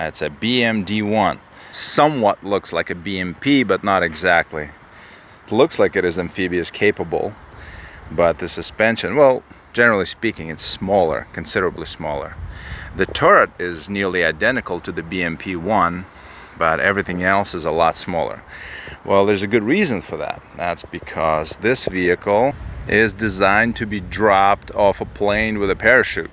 It's a BMD-1. Somewhat looks like a BMP, but not exactly. It looks like it is amphibious capable, but the suspension, well, generally speaking, it's smaller, considerably smaller. The turret is nearly identical to the BMP-1, but everything else is a lot smaller. Well, there's a good reason for that. That's because this vehicle is designed to be dropped off a plane with a parachute.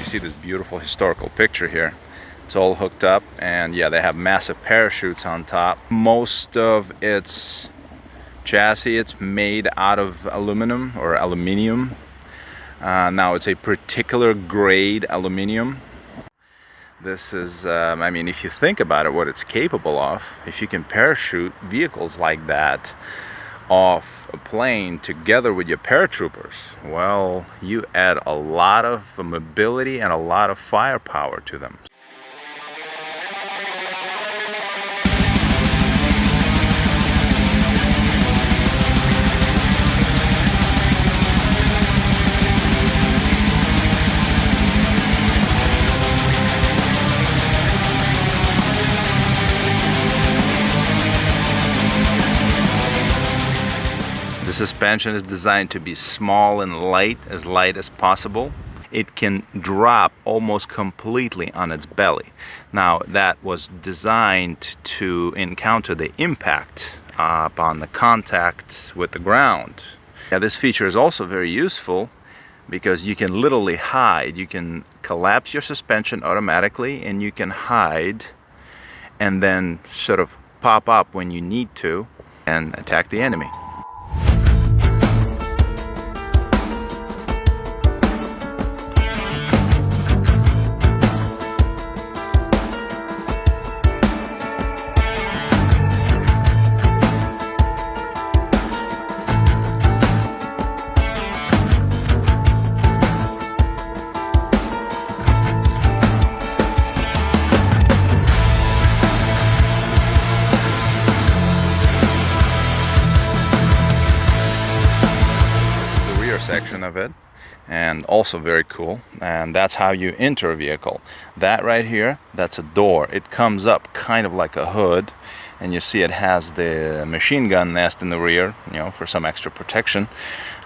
See this beautiful historical picture here. It's all hooked up, and yeah, they have massive parachutes on top. Most of its chassis, it's made out of aluminum or aluminium. Now it's a particular grade aluminium. This is, I mean, if you think about it, what it's capable of, if you can parachute vehicles like that off a plane together with your paratroopers, well, you add a lot of mobility and a lot of firepower to them. The suspension is designed to be small and light as possible. It can drop almost completely on its belly. Now, that was designed to encounter the impact upon the contact with the ground. Now, this feature is also very useful because you can literally hide. You can collapse your suspension automatically, and you can hide and then sort of pop up when you need to and attack the enemy. Section of it, and also very cool, and that's how you enter a vehicle. That right here, that's a door. It comes up kind of like a hood, and you see it has the machine gun nest in the rear, you know, for some extra protection.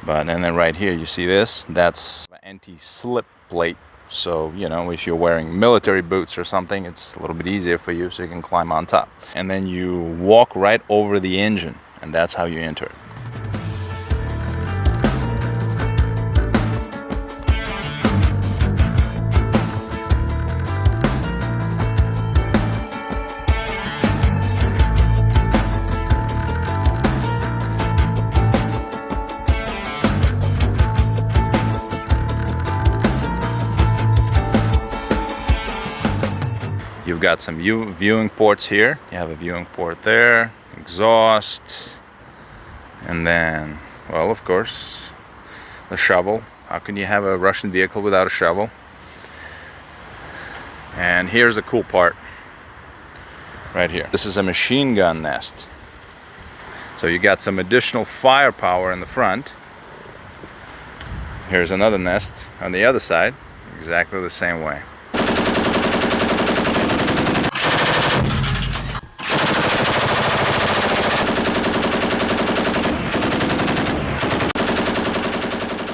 And then right here you see this, that's anti-slip plate, so you know, if you're wearing military boots or something, it's a little bit easier for you, so you can climb on top. And then you walk right over the engine, and that's how you enter it. You've got some viewing ports here. You have a viewing port there, exhaust, and then, well, of course, the shovel. How can you have a Russian vehicle without a shovel? And here's a cool part right here. This is a machine gun nest. So you got some additional firepower in the front. Here's another nest on the other side, exactly the same way.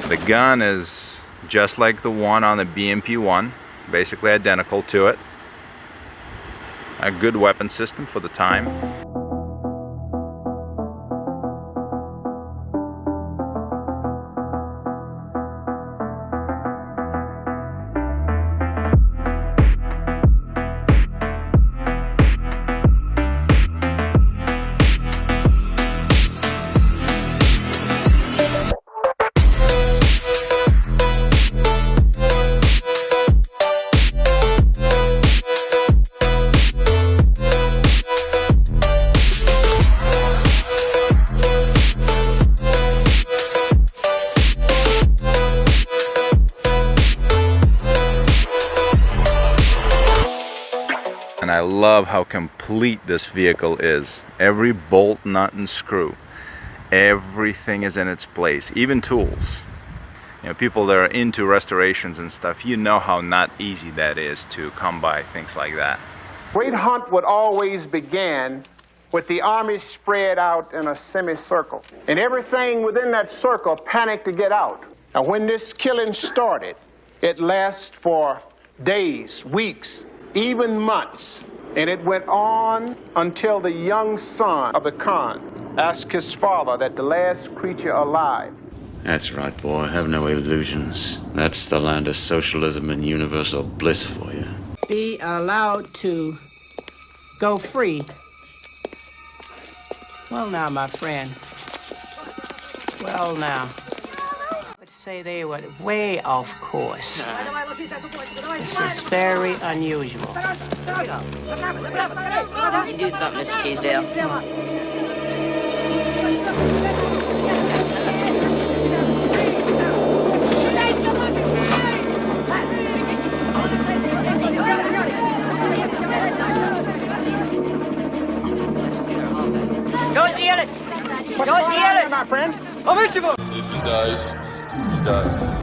The gun is just like the one on the BMP-1, basically identical to it. A good weapon system for the time. love how complete this vehicle is. Every bolt, nut, and screw. Everything is in its place, even tools. You know, people that are into restorations and stuff, you know how not easy that is to come by things like that. Great hunt would always begin with the army spread out in a semicircle, and everything within that circle panicked to get out. And when this killing started, it lasted for days, weeks, even months, and it went on until the young son of the Khan asked his father that the last creature alive. That's right, boy. Have no illusions. That's the land of socialism and universal bliss for you. Be allowed to go free. Well now, my friend. Well now. Let's say they were way off course. This is very unusual. You do something, Mr. Teasdale. What's going on here, my friend? If he dies, he dies.